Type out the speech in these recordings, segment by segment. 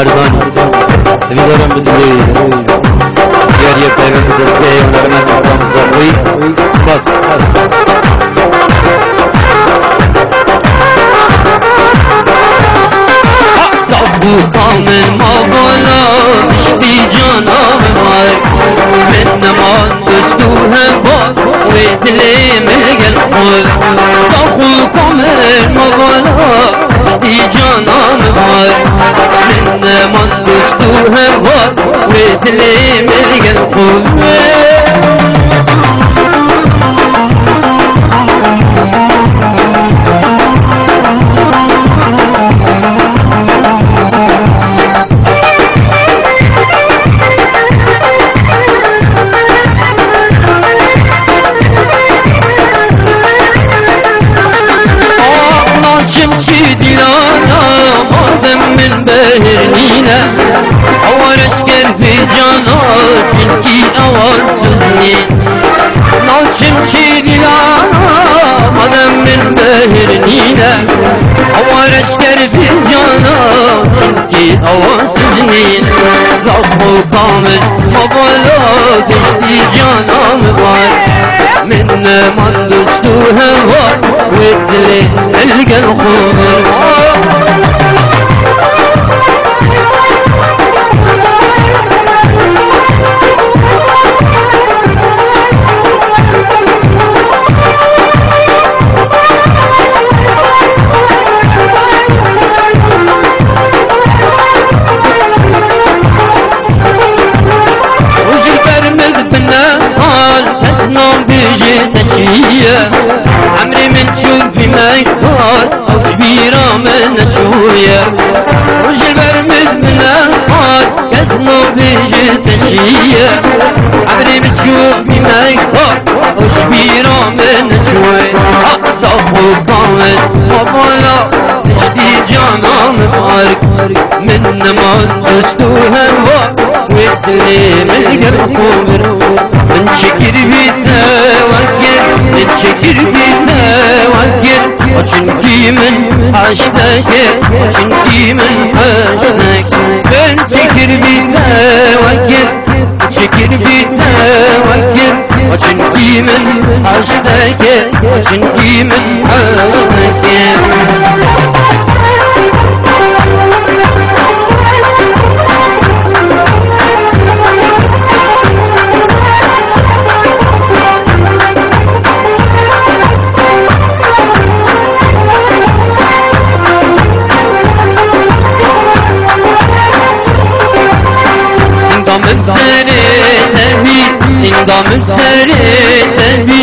مردان امیدوارم بدونی دیاری پیوند دسته هنرمند اسلام زرقی بس صبو کامل ما بالا بی جانم مار من نمان دستوه با و دلی ملگل خور صبو کامل ما بالا بی جانم مار من نمان دستوه با و دلی ملگل خور کامل مبالا کشتی جانم وار من من دوستو هوا و دل الگل خور عمري من شوفي ما يكون أو كبيرة من شوية رجل برمد من الصاد كسنو بيجي تنشية عمري من شوفي ما يكون أو كبيرة من شوية صفو كامل وطلع تشتي جانا مبارك من ما دستوها الوقت ويبتلي من القلب من شكر بيتنا وكر من شكر بيتنا وكر وشنكي من عشتك شنكي من عشتك من شكر بيتنا وكر شكر بيتنا وكر وشنكي من عشتك شنكي من عشتك دام سری تبی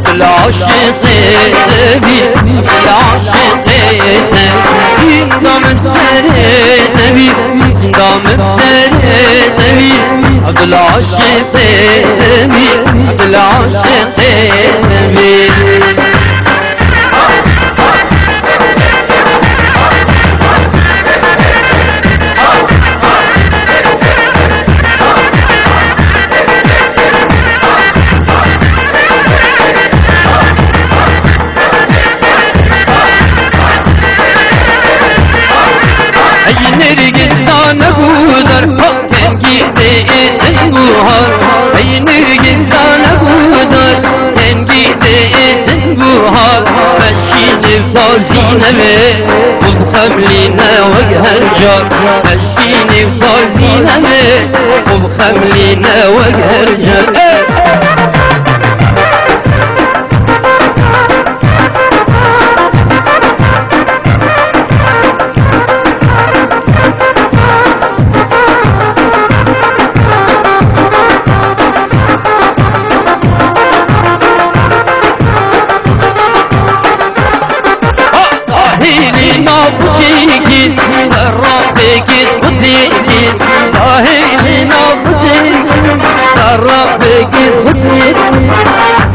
دل عاشق تبی دل عاشق تبی دام سری تبی دام سری تبی دل عاشق تبی دل عاشق تبی فازينه وبخملينا وجه الرجال مشيني فازينه وبخملينا وجه الرجال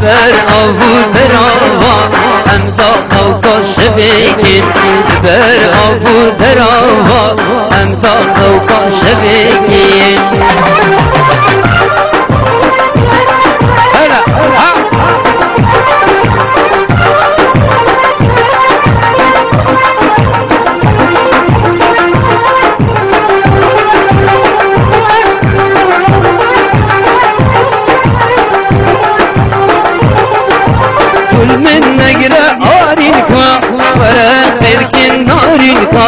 بر آبو براوا هم داخل کاشبیگید بر آبو براوا هم داخل کاشبیگید كل من نقرأ آرينكا ولا ترك النارينكا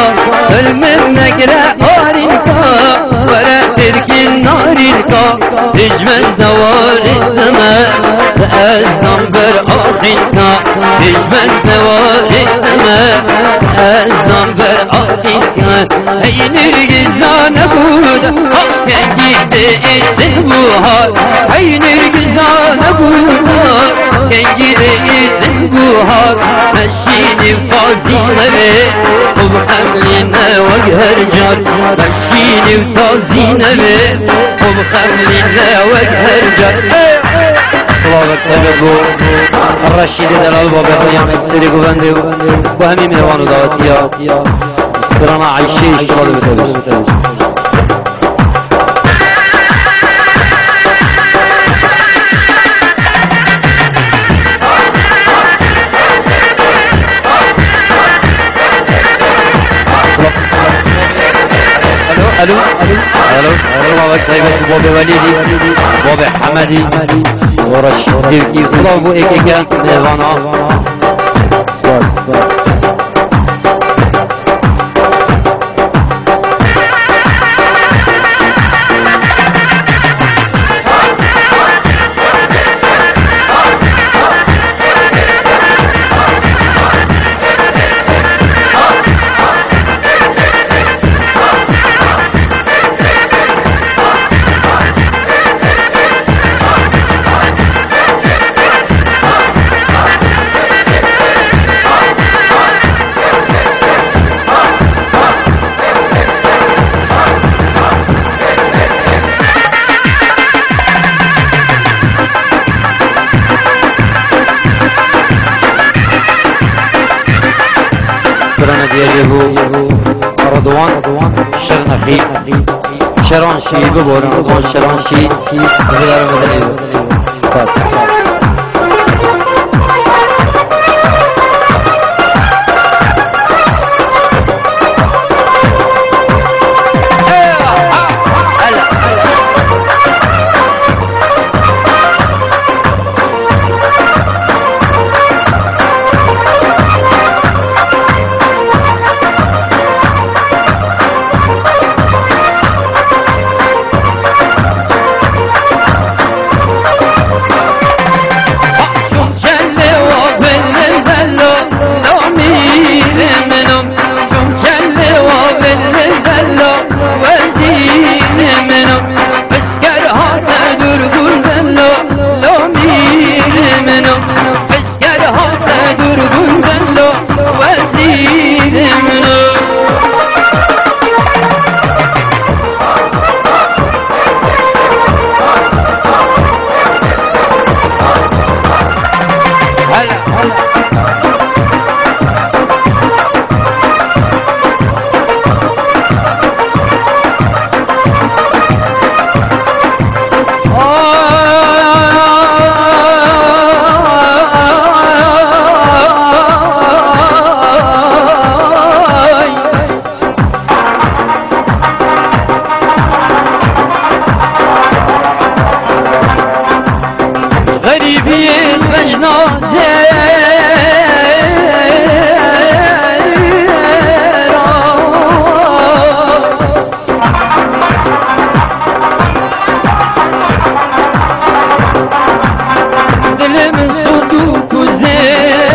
كل من نقرأ آرينكا ولا ترك النارينكا اجمل دوار الزمان أزنم بر آخينكا اجمل دوار الزمان أزنم بر آخينكا اي نرگزان بود کنگیده ازنبوها اي نرگزان بود کنگیده ازنبوها مشين فازينة وبخلينا وجه رجال مشين وتازينة وبخلينا وجه رجال الله بكتبه الرشيد دلال بابا قيام سيري قبندي وهمي مهوان دعوتيا استرانا عيشي اشتغل بتبه الو بابا طيبة بابا وليدي بابا حمدي ورشيد سيركي وصلاة بو ايكيكا مهوانا يجب رضوان شرنخي شرانشي ببورن رضوان شرانشي غير مدني غريبين مجنون دل من صدوق وزير